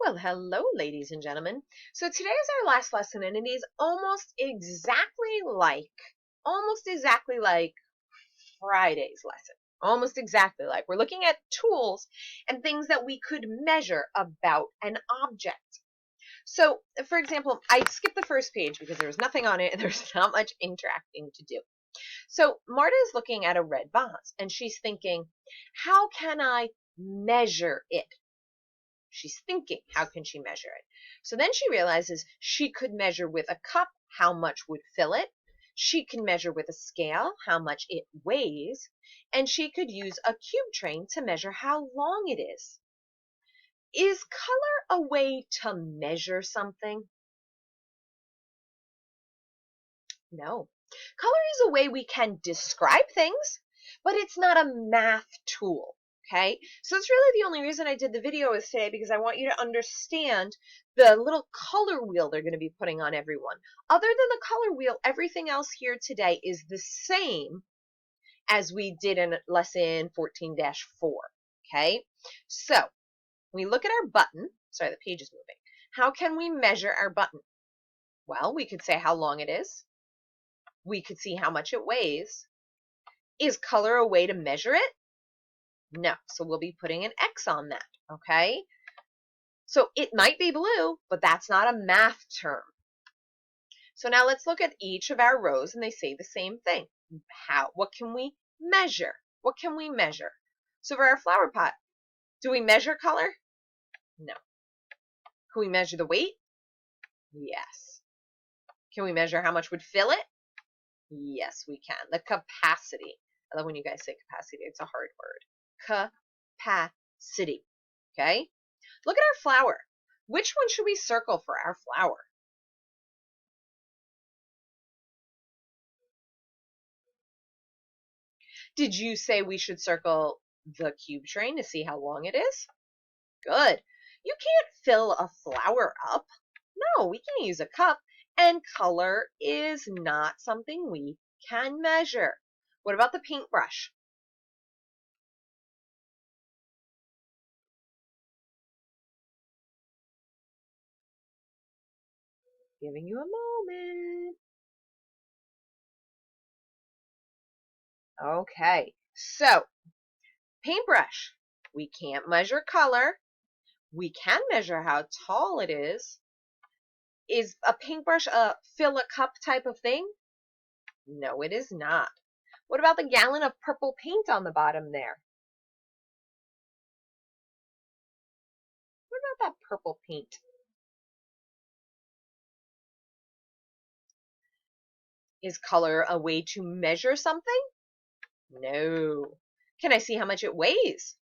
Well, hello, ladies and gentlemen. So today is our last lesson, and it is almost exactly like Friday's lesson. Almost exactly like. We're looking at tools and things that we could measure about an object. So, for example, I skipped the first page because there was nothing on it and there's not much interacting to do. So, Marta is looking at a red vase and she's thinking, how can I measure it? She's thinking, how can she measure it? So then she realizes she could measure with a cup how much would fill it. She can measure with a scale how much it weighs. And she could use a cube train to measure how long it is. Is color a way to measure something? No. Color is a way we can describe things, but it's not a math tool. Okay, so that's really the only reason I did the video is today, because I want you to understand the little color wheel they're going to be putting on everyone. Other than the color wheel, everything else here today is the same as we did in lesson 14-4. Okay, so we look at our button. Sorry, the page is moving. How can we measure our button? Well, we could say how long it is. We could see how much it weighs. Is color a way to measure it? No, so we'll be putting an X on that, okay? So it might be blue, but that's not a math term. So now let's look at each of our rows and they say the same thing. What can we measure? What can we measure? So for our flower pot, do we measure color? No. Can we measure the weight? Yes. Can we measure how much would fill it? Yes, we can. The capacity. I love when you guys say capacity. It's a hard word. Capacity. Okay? Look at our flower. Which one should we circle for our flower? Did you say we should circle the cube train to see how long it is? Good. You can't fill a flower up. No, we can use a cup. And color is not something we can measure. What about the paintbrush? Giving you a moment. Okay, so paintbrush. We can't measure color. We can measure how tall it is. Is a paintbrush a fill a cup type of thing? No, it is not. What about the gallon of purple paint on the bottom there? What about that purple paint? Is color a way to measure something? No. Can I see how much it weighs?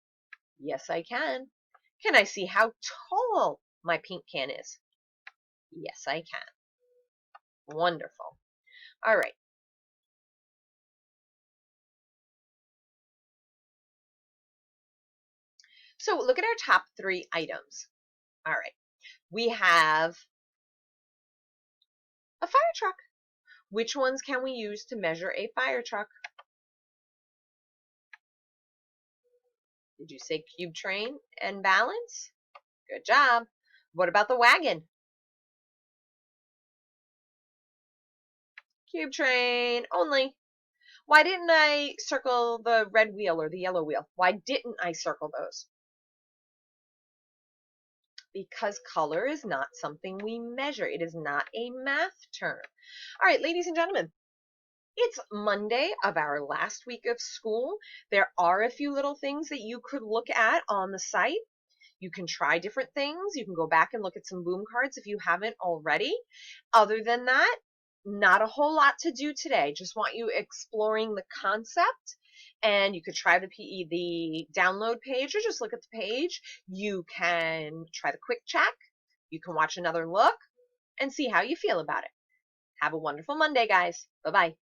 Yes, I can. Can I see how tall my paint can is? Yes, I can. Wonderful. All right. So look at our top 3 items. All right. We have a fire truck. Which ones can we use to measure a fire truck? Did you say cube train and balance? Good job. What about the wagon? Cube train only. Why didn't I circle the red wheel or the yellow wheel? Why didn't I circle those? Because color is not something we measure. It is not a math term. All right, ladies and gentlemen, it's Monday of our last week of school. There are a few little things that you could look at on the site. You can try different things. You can go back and look at some boom cards if you haven't already. Other than that, not a whole lot to do today. Just want you exploring the concept. And you could try the download page or just look at the page. You can try the quick check. You can watch another look and see how you feel about it. Have a wonderful Monday, guys. Bye-bye.